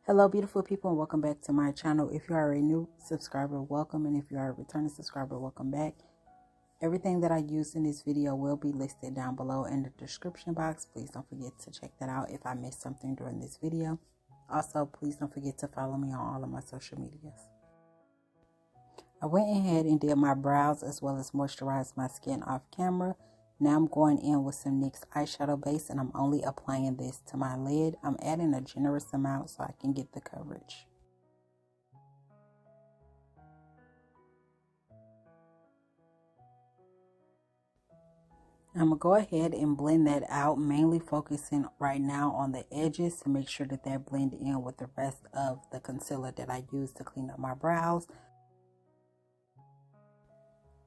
Hello beautiful people, and welcome back to my channel. If you are a new subscriber, welcome, and if you are a returning subscriber, welcome back. Everything that I use in this video will be listed down below in the description box. Please don't forget to check that out if I missed something during this video. Also, please don't forget to follow me on all of my social medias. I went ahead and did my brows as well as moisturized my skin off camera. Now I'm going in with some NYX Eyeshadow Base, and I'm only applying this to my lid. I'm adding a generous amount so I can get the coverage. I'm going to go ahead and blend that out, mainly focusing right now on the edges to make sure that they blend in with the rest of the concealer that I use to clean up my brows.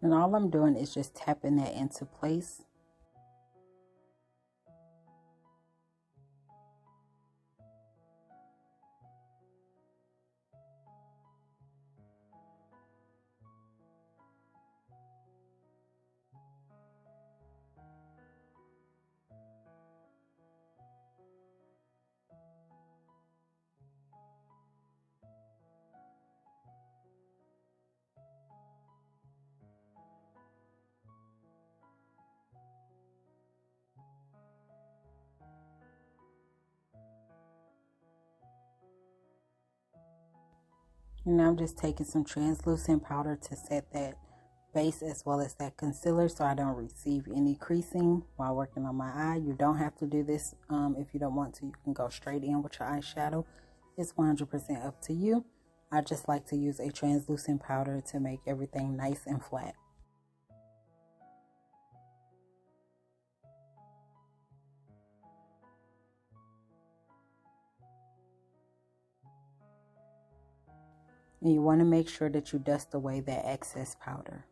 And all I'm doing is just tapping that into place. And now I'm just taking some translucent powder to set that base as well as that concealer so I don't receive any creasing while working on my eye. You don't have to do this if you don't want to. You can go straight in with your eyeshadow. It's 100% up to you. I just like to use a translucent powder to make everything nice and flat. And you want to make sure that you dust away that excess powder.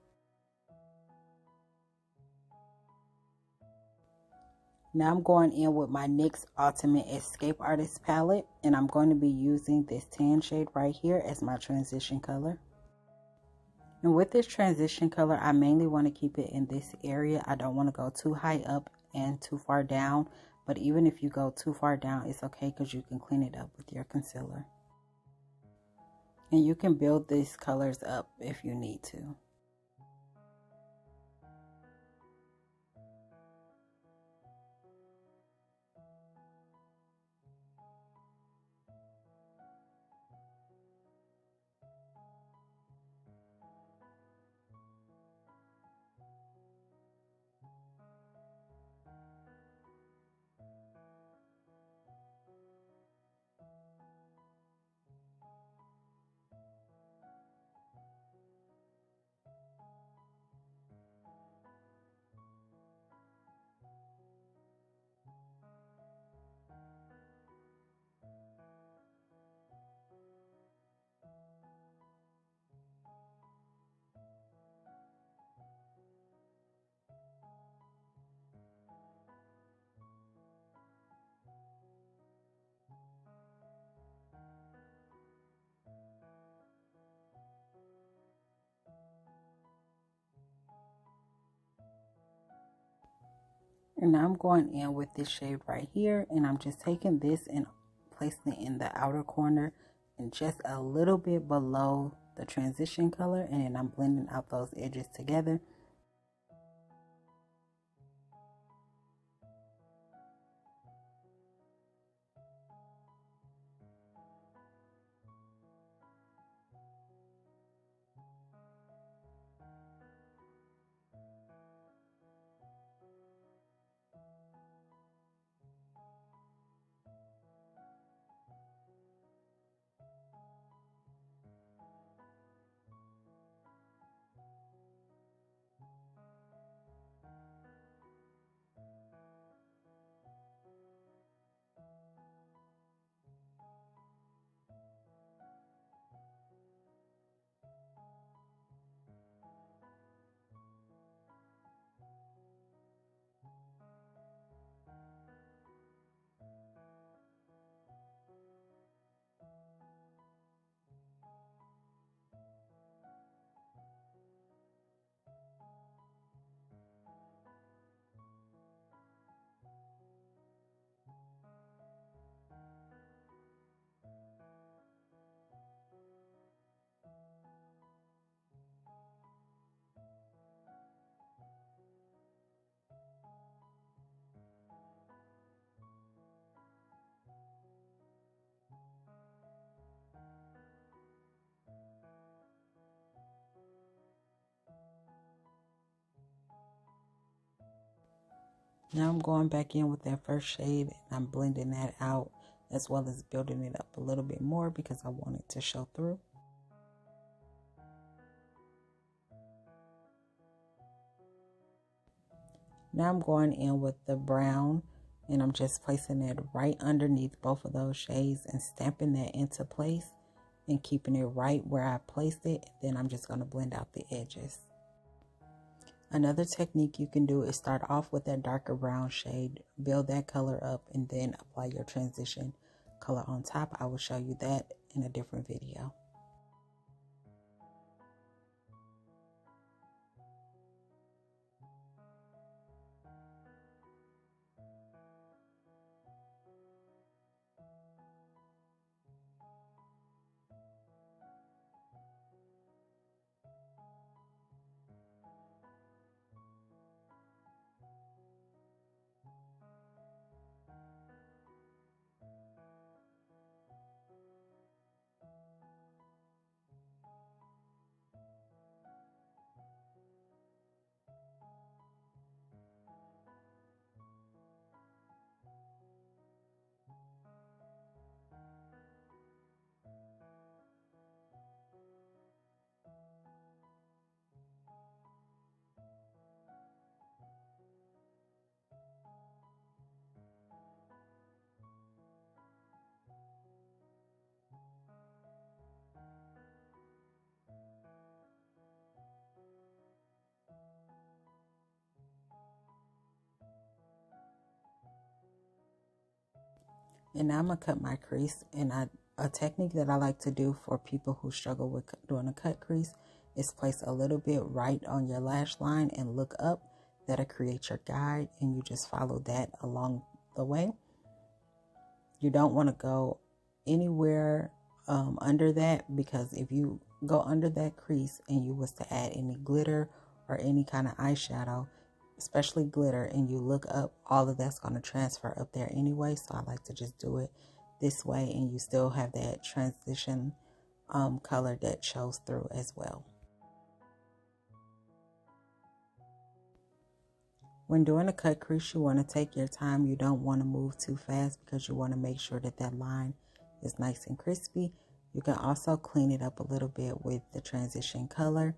Now I'm going in with my NYX Ultimate Escape Artist palette, and I'm going to be using this tan shade right here as my transition color. And with this transition color, I mainly want to keep it in this area. I don't want to go too high up and too far down, but even if you go too far down, it's okay because you can clean it up with your concealer. And you can build these colors up if you need to. And now I'm going in with this shade right here, and I'm just taking this and placing it in the outer corner and just a little bit below the transition color, and then I'm blending out those edges together. Now I'm going back in with that first shade and I'm blending that out as well as building it up a little bit more because I want it to show through. Now I'm going in with the brown and I'm just placing it right underneath both of those shades and stamping that into place and keeping it right where I placed it. Then I'm just going to blend out the edges. Another technique you can do is start off with that darker brown shade, build that color up, and then apply your transition color on top. I will show you that in a different video. And now I'm going to cut my crease. And a technique that I like to do for people who struggle with doing a cut crease is place a little bit right on your lash line and look up. That'll create your guide and you just follow that along the way. You don't want to go anywhere under that, because if you go under that crease and you was to add any glitter or any kind of eyeshadow, especially glitter, and you look up, all of that's going to transfer up there anyway. So I like to just do it this way and you still have that transition color that shows through as well. When doing a cut crease, you want to take your time. You don't want to move too fast because you want to make sure that that line is nice and crispy. You can also clean it up a little bit with the transition color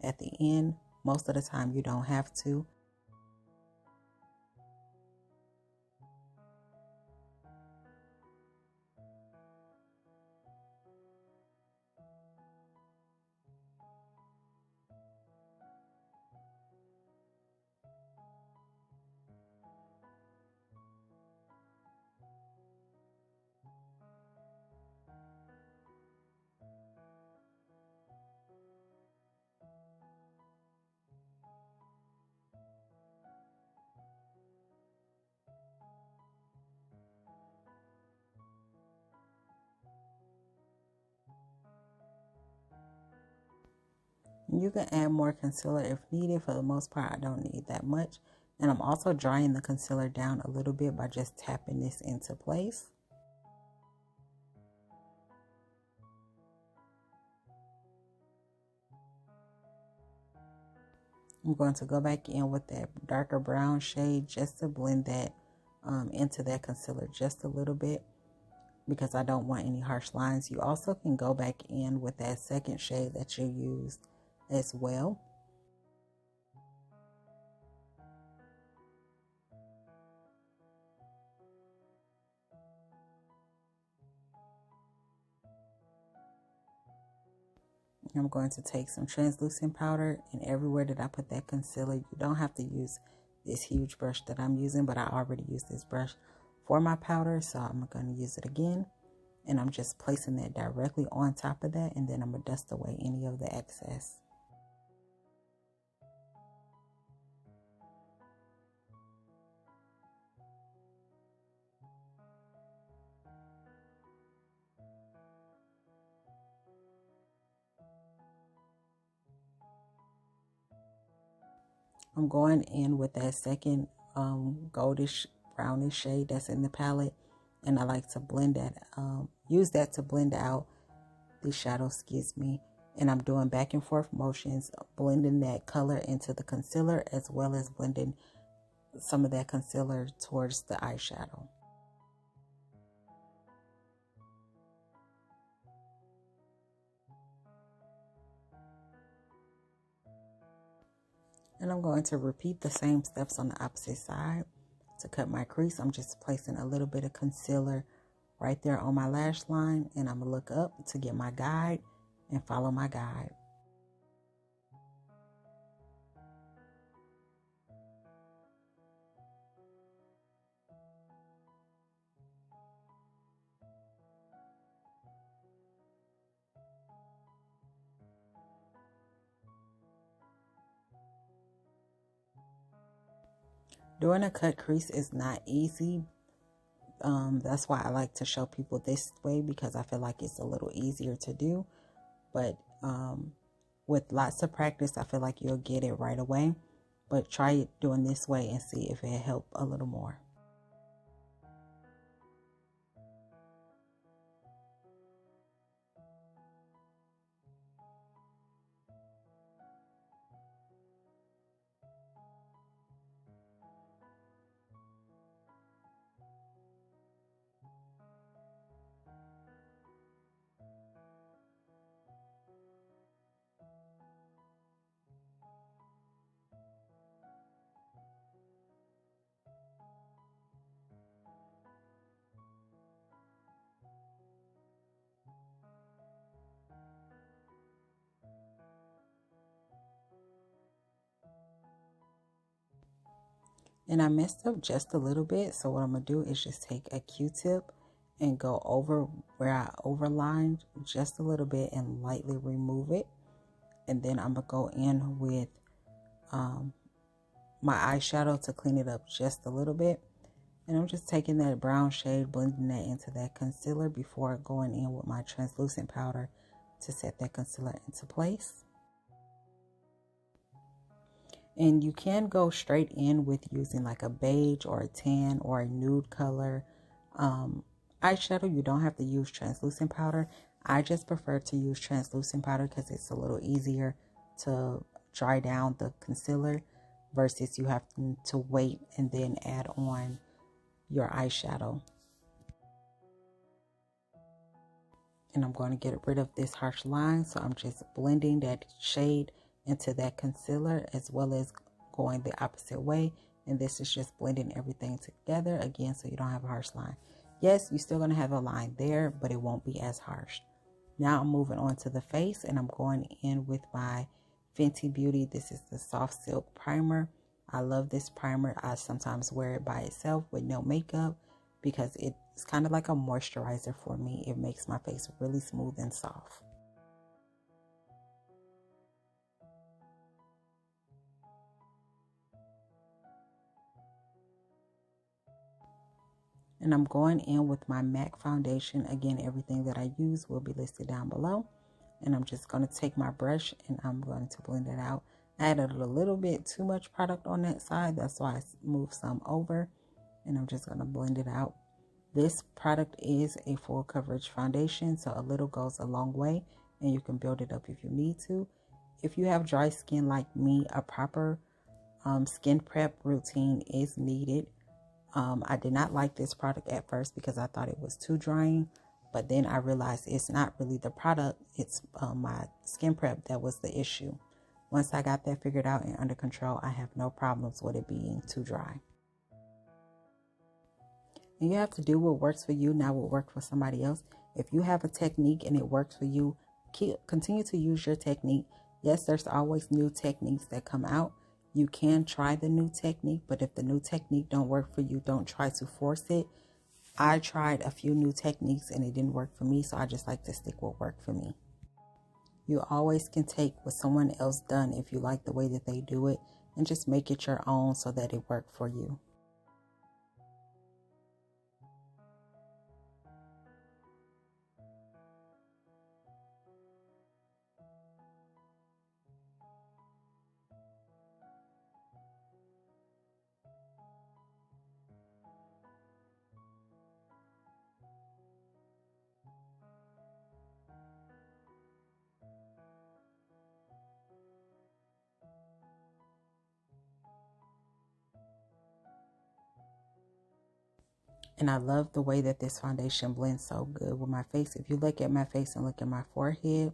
at the end. Most of the time you don't have to. You can add more concealer if needed. For the most part, I don't need that much. And I'm also drying the concealer down a little bit by just tapping this into place. I'm going to go back in with that darker brown shade just to blend that into that concealer just a little bit, because I don't want any harsh lines. You also can go back in with that second shade that you used as well. I'm going to take some translucent powder, and everywhere that I put that concealer, you don't have to use this huge brush that I'm using, but I already used this brush for my powder, so I'm going to use it again. And I'm just placing that directly on top of that, and then I'm going to dust away any of the excess. I'm going in with that second goldish brownish shade that's in the palette, and I like to blend that, use that to blend out the shadow, and I'm doing back and forth motions, blending that color into the concealer as well as blending some of that concealer towards the eyeshadow. And I'm going to repeat the same steps on the opposite side. To cut my crease, I'm just placing a little bit of concealer right there on my lash line, and I'm going to look up to get my guide and follow my guide. Doing a cut crease is not easy. That's why I like to show people this way, because I feel like it's a little easier to do. But with lots of practice, I feel like you'll get it right away. But try it doing this way and see if it helps a little more. And I messed up just a little bit, so what I'm going to do is just take a Q-tip and go over where I overlined just a little bit and lightly remove it. And then I'm going to go in with my eyeshadow to clean it up just a little bit. And I'm just taking that brown shade, blending that into that concealer before going in with my translucent powder to set that concealer into place. And you can go straight in with using like a beige or a tan or a nude color eyeshadow. You don't have to use translucent powder. I just prefer to use translucent powder because it's a little easier to dry down the concealer versus you have to wait and then add on your eyeshadow. And I'm going to get rid of this harsh line, so I'm just blending that shade into that concealer as well as going the opposite way. And this is just blending everything together again, so you don't have a harsh line. Yes, you're still going to have a line there, but it won't be as harsh. Now I'm moving on to the face, and I'm going in with my Fenty Beauty. This is the Soft Silk Primer. I love this primer. I sometimes wear it by itself with no makeup because it's kind of like a moisturizer for me. It makes my face really smooth and soft. And I'm going in with my MAC foundation. Again, everything that I use will be listed down below. And I'm just going to take my brush and I'm going to blend it out. I added a little bit too much product on that side. That's why I moved some over. And I'm just going to blend it out. This product is a full coverage foundation, so a little goes a long way. And you can build it up if you need to. If you have dry skin like me, a proper skin prep routine is needed. I did not like this product at first because I thought it was too drying, but then I realized it's not really the product, it's my skin prep that was the issue. Once I got that figured out and under control, I have no problems with it being too dry. And you have to do what works for you, not what works for somebody else. If you have a technique and it works for you, continue to use your technique. Yes, there's always new techniques that come out. You can try the new technique, but if the new technique don't work for you, don't try to force it. I tried a few new techniques and it didn't work for me, so I just like to stick with what worked for me. You always can take what someone else done if you like the way that they do it and just make it your own so that it worked for you. And I love the way that this foundation blends so good with my face. If you look at my face and look at my forehead,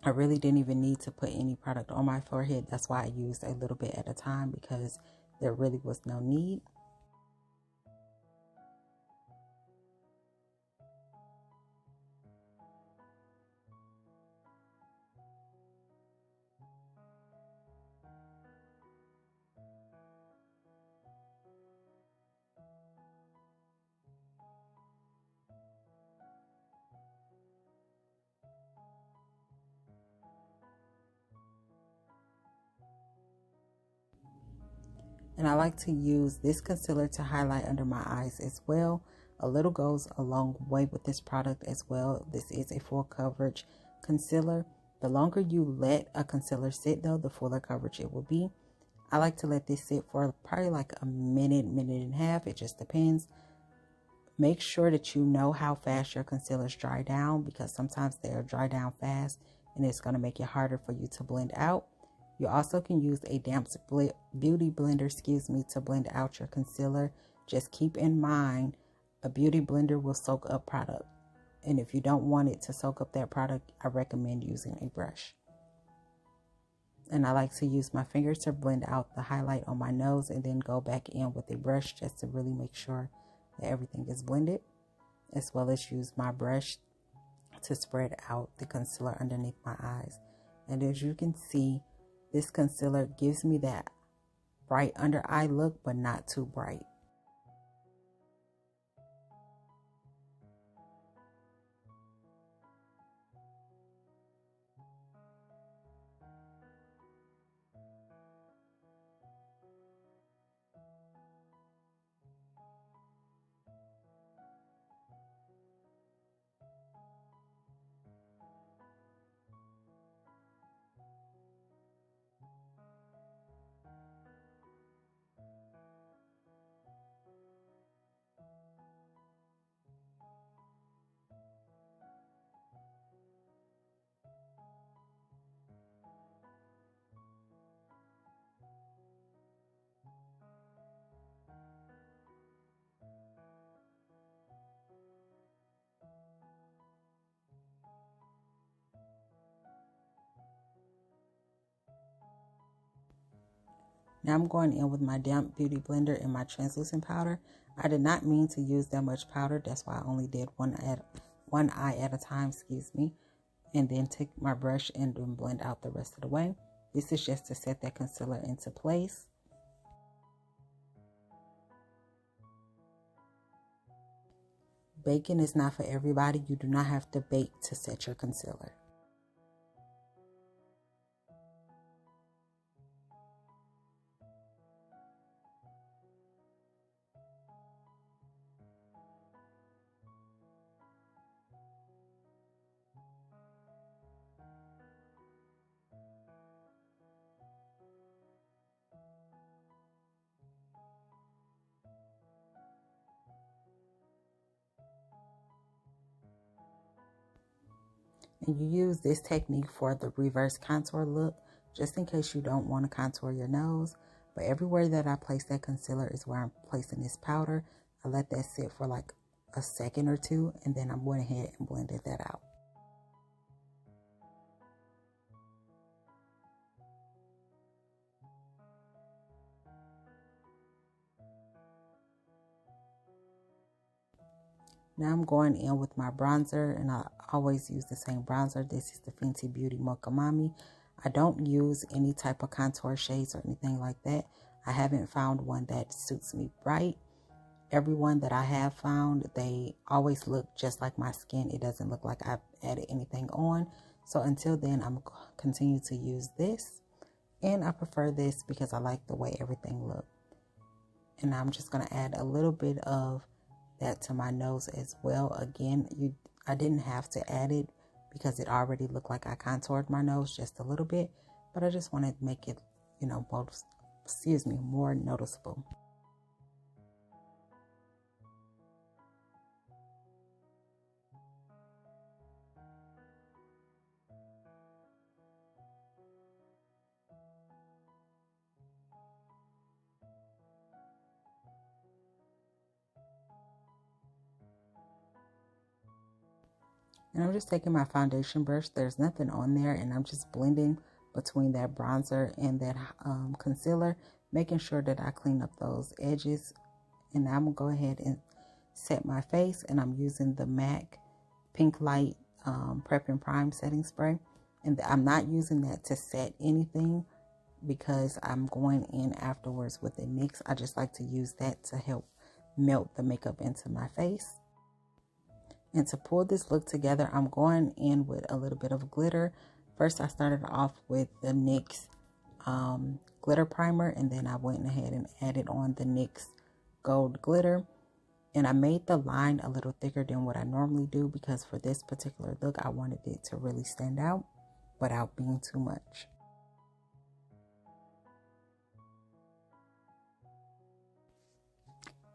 I really didn't even need to put any product on my forehead. That's why I used a little bit at a time, because there really was no need. And I like to use this concealer to highlight under my eyes as well. A little goes a long way with this product as well. This is a full coverage concealer. The longer you let a concealer sit though, the fuller coverage it will be. I like to let this sit for probably like a minute, minute and a half. It just depends. Make sure that you know how fast your concealers dry down, because sometimes they'll dry down fast and it's going to make it harder for you to blend out. You also can use a damp beauty blender, to blend out your concealer. Just keep in mind, a beauty blender will soak up product. And if you don't want it to soak up that product, I recommend using a brush. And I like to use my fingers to blend out the highlight on my nose and then go back in with a brush just to really make sure that everything is blended, as well as use my brush to spread out the concealer underneath my eyes. And as you can see, this concealer gives me that bright under eye look, but not too bright. Now I'm going in with my damp beauty blender and my translucent powder. I did not mean to use that much powder. That's why I only did one eye at a time, and then take my brush and then blend out the rest of the way. This is just to set that concealer into place. Baking is not for everybody. You do not have to bake to set your concealer. And you use this technique for the reverse contour look, just in case you don't want to contour your nose. But everywhere that I place that concealer is where I'm placing this powder. I let that sit for like a second or two, and then I'm going ahead and blended that out. Now I'm going in with my bronzer, and I always use the same bronzer. This is the Fenty Beauty Mocha Mami. I don't use any type of contour shades or anything like that. I haven't found one that suits me right. Everyone that I have found, they always look just like my skin. It doesn't look like I've added anything on. So until then, I'm continue to use this. And I prefer this because I like the way everything looks. And I'm just going to add a little bit of that to my nose as well. Again, I didn't have to add it because it already looked like I contoured my nose just a little bit, but I just wanted to make it, more noticeable. And I'm just taking my foundation brush. There's nothing on there, and I'm just blending between that bronzer and that concealer, making sure that I clean up those edges. And I'm going to go ahead and set my face, and I'm using the MAC Pinklite Prep and Prime setting spray. And I'm not using that to set anything because I'm going in afterwards with a NYX. I just like to use that to help melt the makeup into my face. And to pull this look together, I'm going in with a little bit of glitter. First, I started off with the NYX Glitter Primer, and then I went ahead and added on the NYX Gold Glitter. And I made the line a little thicker than what I normally do because for this particular look, I wanted it to really stand out without being too much.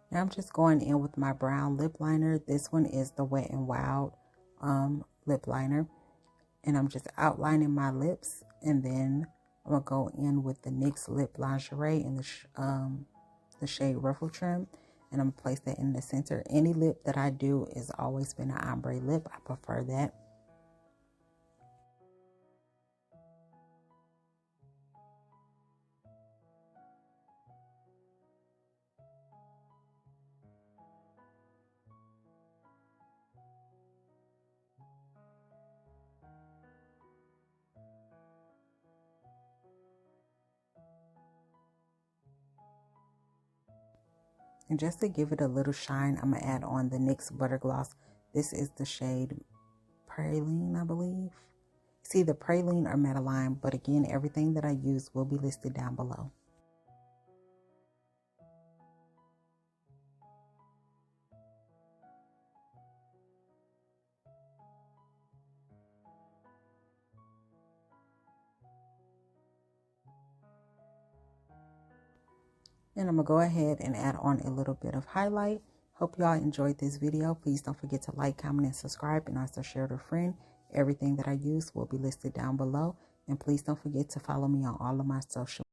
Now I'm just going in with my brown lip liner. This one is the Wet n Wild lip liner. And I'm just outlining my lips. And then I'm going to go in with the NYX Lip Lingerie in the shade Ruffle Trim. And I'm going to place that in the center. Any lip that I do has always been an ombre lip. I prefer that. And just to give it a little shine, I'm going to add on the NYX Butter Gloss. This is the shade Praline, I believe. It's either Praline or Madeline, but again, everything that I use will be listed down below. And I'm going to go ahead and add on a little bit of highlight. Hope y'all enjoyed this video. Please don't forget to like, comment, and subscribe, and also share with a friend. Everything that I use will be listed down below. And please don't forget to follow me on all of my social